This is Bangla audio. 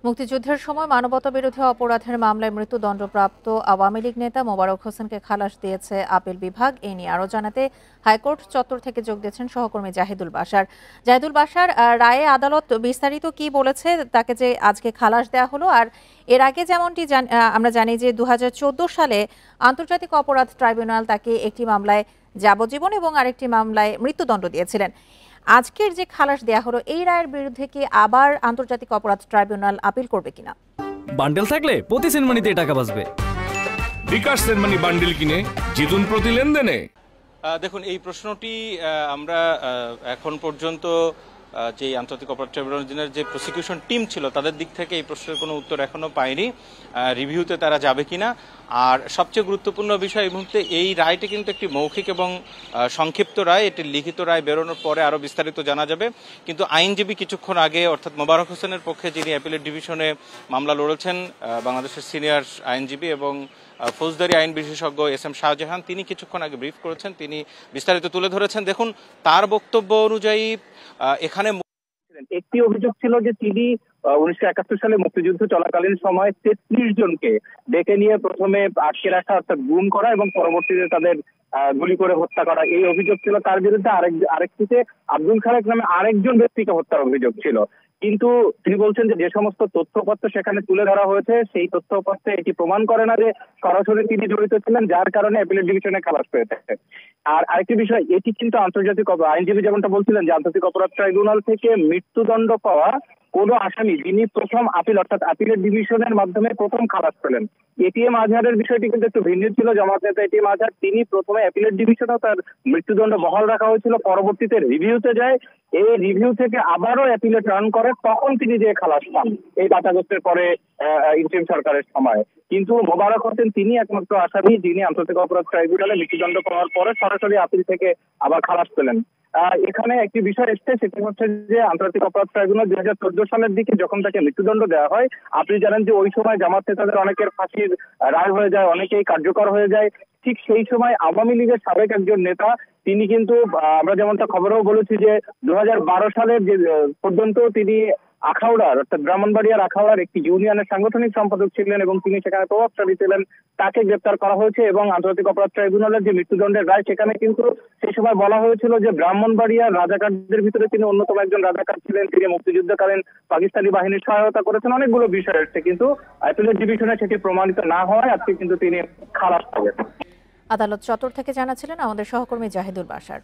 মুক্তিযুদ্ধের সময় মানবতাবিরোধী অপরাধের মামলায় মৃত্যুদণ্ডপ্রাপ্ত আওয়ামী লীগ নেতা মোবারক হোসেনকে খালাস দিয়েছে আপিল বিভাগ। এ নিয়ে আরও জানাতে হাইকোর্ট চত্বর থেকে যোগ দিয়েছেন সহকর্মী জাহিদুল বাশার। রায়ে আদালত বিস্তারিত কি বলেছে, তাকে যে আজকে খালাস দেওয়া হলো, আর এর আগে যেমনটি আমরা জানি যে 2014 সালে আন্তর্জাতিক অপরাধ ট্রাইব্যুনাল তাকে একটি মামলায় যাবজ্জীবন এবং আরেকটি মামলায় মৃত্যুদণ্ড দিয়েছিলেন। আজকের যে খালাস দেয়া হলো, এই রায়ের বিরুদ্ধে কি আবার আন্তর্জাতিক অপরাধ ট্রাইব্যুনাল আপিল করবে কিনা? বান্ডেল থাকলে প্রতি সেনমানিতে টাকা বাঁচবে। বিকাশ সেনমানি বান্ডেল কিনে জিতুন প্রতি লেনদেনে। দেখুন, এই প্রশ্নটি আমরা এখন পর্যন্ত যে আন্তর্জাতিক অপরাধ ট্রাইব্যুনালের যে প্রসিকিউশন টিম ছিল তাদের দিক থেকে এই প্রশ্নের কোনো উত্তর এখনো পায়নি। রিভিউতে তারা যাবে কিনা। আর সবচেয়ে গুরুত্বপূর্ণ বিষয় এই মুহূর্তে, এই রায়টি কিন্তু একটি মৌখিক এবং সংক্ষিপ্ত রায়। এটি লিখিত রায় বেরোনোর পরে আরও বিস্তারিত জানা যাবে। কিন্তু আইনজীবী কিছুক্ষণ আগে, অর্থাৎ মোবারক হোসেনের পক্ষে যিনি অ্যাপিলেট ডিভিশনে মামলা লড়েছেন, বাংলাদেশের সিনিয়র আইনজীবী এবং ফৌজদারি আইন বিশেষজ্ঞ এস.এম. শাহজাহান, তিনি কিছুক্ষণ আগে ব্রিফ করেছেন, তিনি বিস্তারিত তুলে ধরেছেন। দেখুন, তার বক্তব্য অনুযায়ী এখানে একটি অভিযোগ ছিল যে তিনি 1971 সালে মুক্তিযুদ্ধ চলাকালীন সময় 33 জনকে ডেকে নিয়ে প্রথমে আটকে রাখা, অর্থাৎ গুম করা এবং পরবর্তীতে তাদের গুলি করে হত্যা করা, এই অভিযোগ ছিল। তার বিরুদ্ধে আরেকটিতে আব্দুল খালেক নামে আরেকজন ব্যক্তিকে হত্যার অভিযোগ ছিল। কিন্তু তিনি বলছেন যে সমস্ত তথ্যপত্র সেখানে তুলে ধরা হয়েছে, সেই তথ্যপত্রে এটি প্রমাণ করে না যে সরাসরি তিনি জড়িত ছিলেন, যার কারণে অ্যাপিলেট ডিভিশনে খালাস পেয়েছে। আর আরেকটি বিষয়, এটি কিন্তু আন্তর্জাতিক আইনজীবী যেমনটা বলছিলেন যে আন্তর্জাতিক অপরাধ ট্রাইব্যুনাল থেকে মৃত্যুদণ্ড পাওয়া কোনো আসামি যিনি প্রথম আপিল, অর্থাৎ আপিলেট ডিভিশনের মাধ্যমে প্রথম খালাস পেলেন, এটিএম আজহারের বিষয়টি কিন্তু একটু ভিন্ন ছিল। জামাত নেতা এটিএম আজহার, তিনি প্রথমে অ্যাপিলেট ডিভিশনেও তার মৃত্যুদণ্ড বহাল রাখা হয়েছিল, পরবর্তীতে রিভিউতে যায়, এই রিভিউ থেকে আবারও অ্যাপিলেট রান করে, তখন তিনি যে খালাস পান এই 5 আগস্টের পরে ইন্টারিম সরকারের সময়। কিন্তু মোবারক হোসেন তিনি একমাত্র আসামি যিনি আন্তর্জাতিক অপরাধ ট্রাইব্যুনালে মৃত্যুদণ্ড পাওয়ার পরে সরাসরি আপিল থেকে আবার খালাস পেলেন। এখানে একটি বিষয় এসছে, সেটি হচ্ছে যে আন্তর্জাতিক অপরাধ ট্রাইব্যুনাল 2014 সালের দিকে যখন তাকে মৃত্যুদণ্ড দেওয়া হয়, আপনি জানেন যে ওই সময় জামাত নেতাদের অনেকের ফাঁসির রায় হয়ে যায়, অনেকেই কার্যকর হয়ে যায়। ঠিক সেই সময় আওয়ামী লীগের সাবেক একজন নেতা, তিনি কিন্তু আমরা যেমনটা খবরেও বলেছি যে 2012 সালের যে পর্যন্ত তিনি আখাউড়ার, অর্থাৎ ব্রাহ্মণবাড়িয়ার আখাউড়ার একটি ইউনিয়নের সাংগঠনিক সম্পাদক ছিলেন এবং তিনি সেখানে প্রভাবশালী ছিলেন। তাকে গ্রেপ্তার করা হয়েছে এবং আন্তর্জাতিক অপরাধ ট্রাইব্যুনালের যে মৃত্যুদণ্ডের রায়, সেখানে কিন্তু সেই সময় বলা হয়েছিল যে ব্রাহ্মণবাড়িয়ার রাজাকারদের ভিতরে তিনি অন্যতম একজন রাজাকার ছিলেন, তিনি মুক্তিযুদ্ধকালীন পাকিস্তানি বাহিনীর সহায়তা করেছেন। অনেকগুলো বিষয় এসছে, কিন্তু অ্যাপিলেট ডিভিশনে সেটি প্রমাণিত না হওয়ায় আজকে কিন্তু তিনি খালাস পেলেন। আদালত চত্বর থেকে জানাচ্ছিলেন আমাদের সহকর্মী জাহিদুল বাশার।